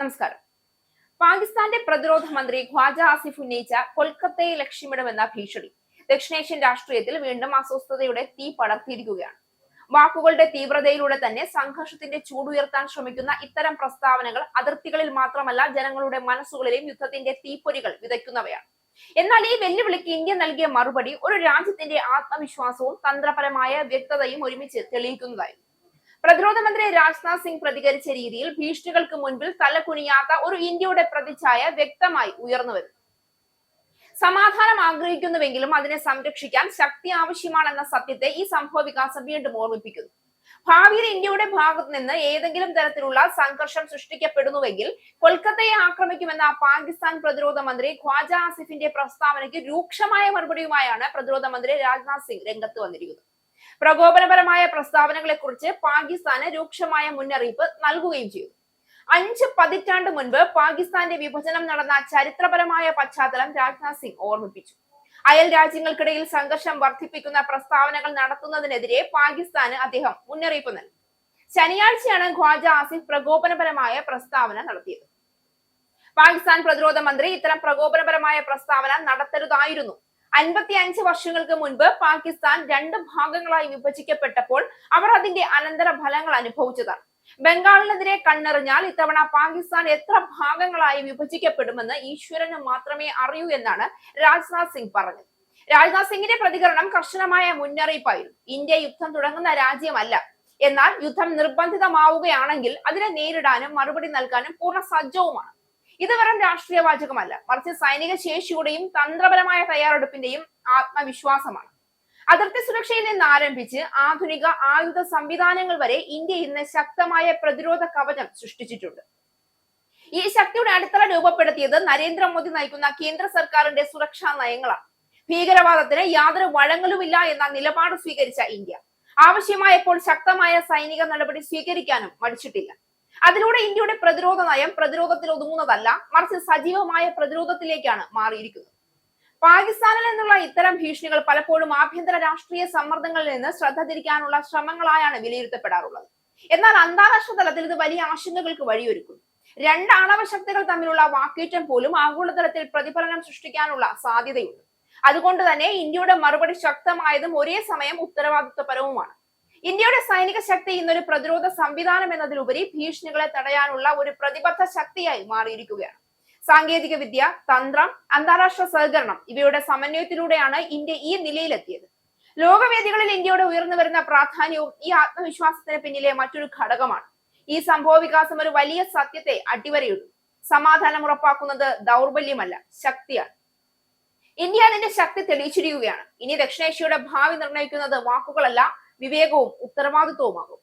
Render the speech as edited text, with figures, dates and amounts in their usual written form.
നമസ്കാരം. പാകിസ്ഥാന്റെ പ്രതിരോധ മന്ത്രി ഖ്വാജ ആസിഫ് ഉന്നയിച്ച കൊൽക്കത്തയെ ലക്ഷ്യമിടുമെന്ന ഭീഷണി ദക്ഷിണേഷ്യൻ രാഷ്ട്രീയത്തിൽ വീണ്ടും അസ്വസ്ഥതയുടെ തീ പടർത്തിയിരിക്കുകയാണ്. വാക്കുകളുടെ തീവ്രതയിലൂടെ തന്നെ സംഘർഷത്തിന്റെ ചൂടുയർത്താൻ ശ്രമിക്കുന്ന ഇത്തരം പ്രസ്താവനകൾ അതിർത്തികളിൽ മാത്രമല്ല ജനങ്ങളുടെ മനസ്സുകളിലെയും യുദ്ധത്തിന്റെ തീപ്പൊരികൾ വിതയ്ക്കുന്നവയാണ്. എന്നാൽ ഈ വെല്ലുവിളിക്ക് ഇന്ത്യ നൽകിയ മറുപടി ഒരു രാജ്യത്തിന്റെ ആത്മവിശ്വാസവും തന്ത്രപരമായ വ്യക്തതയും ഒരുമിച്ച് തെളിയിക്കുന്നതായിരുന്നു. പ്രതിരോധ മന്ത്രി രാജ്നാഥ് സിംഗ് പ്രതികരിച്ച രീതിയിൽ ഭീഷണികൾക്ക് മുൻപിൽ തലകുനിയാത്ത ഒരു ഇന്ത്യയുടെ പ്രതിച്ഛായ വ്യക്തമായി ഉയർന്നു വരുന്നു. സമാധാനം ആഗ്രഹിക്കുന്നുവെങ്കിലും അതിനെ സംരക്ഷിക്കാൻ ശക്തി ആവശ്യമാണെന്ന സത്യത്തെ ഈ സംഭവ വികാസം വീണ്ടും ഓർമ്മിപ്പിക്കുന്നു. ഭാവിയിൽ ഇന്ത്യയുടെ ഭാഗത്ത് നിന്ന് ഏതെങ്കിലും തരത്തിലുള്ള സംഘർഷം സൃഷ്ടിക്കപ്പെടുന്നുവെങ്കിൽ കൊൽക്കത്തയെ ആക്രമിക്കുമെന്ന പാകിസ്ഥാൻ പ്രതിരോധ മന്ത്രി ഖ്വാജ ആസിഫിന്റെ പ്രസ്താവനയ്ക്ക് രൂക്ഷമായ മറുപടിയുമായാണ് പ്രതിരോധ മന്ത്രി രാജ്നാഥ് സിംഗ് രംഗത്ത് വന്നിരിക്കുന്നത്. പ്രകോപനപരമായ പ്രസ്താവനകളെ കുറിച്ച് പാകിസ്ഥാന് രൂക്ഷമായ മുന്നറിയിപ്പ് നൽകുകയും ചെയ്തു. 5 പതിറ്റാണ്ട് മുൻപ് പാകിസ്ഥാന്റെ വിഭജനം നടന്ന ചരിത്രപരമായ പശ്ചാത്തലം രാജ്നാഥ് സിംഗ് ഓർമ്മിപ്പിച്ചു. അയൽ രാജ്യങ്ങൾക്കിടയിൽ സംഘർഷം വർദ്ധിപ്പിക്കുന്ന പ്രസ്താവനകൾ നടത്തുന്നതിനെതിരെ പാകിസ്ഥാന് അദ്ദേഹം മുന്നറിയിപ്പ് നൽകി. ശനിയാഴ്ചയാണ് ഖ്വാജ ആസിഫ് പ്രകോപനപരമായ പ്രസ്താവന നടത്തിയത്. പാകിസ്ഥാൻ പ്രതിരോധ മന്ത്രി ഇത്തരം പ്രകോപനപരമായ പ്രസ്താവന നടത്തരുതായിരുന്നു. 55 വർഷങ്ങൾക്ക് മുൻപ് പാകിസ്ഥാൻ 2 ഭാഗങ്ങളായി വിഭജിക്കപ്പെട്ടപ്പോൾ അവർ അതിന്റെ അനന്തര ഫലങ്ങൾ അനുഭവിച്ചതാണ്. ബംഗാളിനെതിരെ കണ്ണെറിഞ്ഞാൽ ഇത്തവണ പാകിസ്ഥാൻ എത്ര ഭാഗങ്ങളായി വിഭജിക്കപ്പെടുമെന്ന് ഈശ്വരന് മാത്രമേ അറിയൂ എന്നാണ് രാജ്നാഥ് സിംഗ് പറഞ്ഞത്. രാജ്നാഥ് സിംഗിന്റെ പ്രതികരണം കർശനമായ മുന്നറിയിപ്പായിരുന്നു. ഇന്ത്യ യുദ്ധം തുടങ്ങുന്ന രാജ്യമല്ല. എന്നാൽ യുദ്ധം നിർബന്ധിതമാവുകയാണെങ്കിൽ അതിനെ നേരിടാനും മറുപടി നൽകാനും പൂർണ്ണ സജ്ജവുമാണ്. ഇത് വെറും രാഷ്ട്രീയ വാചകമല്ല, മറിച്ച് സൈനിക ശേഷിയുടെയും തന്ത്രപരമായ തയ്യാറെടുപ്പിന്റെയും ആത്മവിശ്വാസമാണ്. അതിർത്തി സുരക്ഷയിൽ നിന്ന് ആരംഭിച്ച് ആധുനിക ആയുധ സംവിധാനങ്ങൾ വരെ ഇന്ത്യ ഇന്ന് ശക്തമായ പ്രതിരോധ കവചം സൃഷ്ടിച്ചിട്ടുണ്ട്. ഈ ശക്തിയുടെ അടിത്തറ രൂപപ്പെടുത്തിയത് നരേന്ദ്രമോദി നയിക്കുന്ന കേന്ദ്ര സർക്കാരിന്റെ സുരക്ഷാ നയങ്ങളാണ്. ഭീകരവാദത്തിന് യാതൊരു വഴങ്ങലുമില്ല എന്ന നിലപാട് സ്വീകരിച്ച ഇന്ത്യ ആവശ്യമായപ്പോൾ ശക്തമായ സൈനിക നടപടി സ്വീകരിക്കാനും മടിച്ചിട്ടില്ല. അതിലൂടെ ഇന്ത്യയുടെ പ്രതിരോധ നയം പ്രതിരോധത്തിൽ ഒതുങ്ങുന്നതല്ല, മറിച്ച് സജീവമായ പ്രതിരോധത്തിലേക്കാണ് മാറിയിരിക്കുന്നത്. പാകിസ്ഥാനിൽ നിന്നുള്ള ഇത്തരം ഭീഷണികൾ പലപ്പോഴും ആഭ്യന്തര രാഷ്ട്രീയ സമ്മർദ്ദങ്ങളിൽ നിന്ന് ശ്രദ്ധ തിരിക്കാനുള്ള ശ്രമങ്ങളായാണ് വിലയിരുത്തപ്പെടാറുള്ളത്. എന്നാൽ അന്താരാഷ്ട്ര തലത്തിൽ ഇത് വലിയ ആശങ്കകൾക്ക് വഴിയൊരുക്കുന്നു. 2 ആണവ ശക്തികൾ തമ്മിലുള്ള വാക്കേറ്റം പോലും ആഗോളതലത്തിൽ പ്രതിഫലനം സൃഷ്ടിക്കാനുള്ള സാധ്യതയുണ്ട്. അതുകൊണ്ട് തന്നെ ഇന്ത്യയുടെ മറുപടി ശക്തമായതും ഒരേ സമയം ഉത്തരവാദിത്വപരവുമാണ്. ഇന്ത്യയുടെ സൈനിക ശക്തി ഇന്നൊരു പ്രതിരോധ സംവിധാനം എന്നതിലുപരി ഭീഷണികളെ തടയാനുള്ള ഒരു പ്രതിബദ്ധ ശക്തിയായി മാറിയിരിക്കുകയാണ്. സാങ്കേതിക വിദ്യ, തന്ത്രം, അന്താരാഷ്ട്ര സഹകരണം ഇവയുടെ സമന്വയത്തിലൂടെയാണ് ഇന്ത്യ ഈ നിലയിലെത്തിയത്. ലോകവേദികളിൽ ഇന്ത്യയുടെ ഉയർന്നു വരുന്ന പ്രാധാന്യവും ഈ ആത്മവിശ്വാസത്തിന് പിന്നിലെ മറ്റൊരു ഘടകമാണ്. ഈ സംഭവ വികാസം ഒരു വലിയ സത്യത്തെ അടിവരയിടും. സമാധാനം ഉറപ്പാക്കുന്നത് ദൗർബല്യമല്ല, ശക്തിയാണ്. ഇന്ത്യ അതിന്റെ ശക്തി തെളിയിച്ചിരിക്കുകയാണ്. ഇനി ദക്ഷിണേഷ്യയുടെ ഭാവി നിർണ്ണയിക്കുന്നത് വാക്കുകളല്ല, വിവേകവും ഉത്തരവാദിത്വവുമാകും.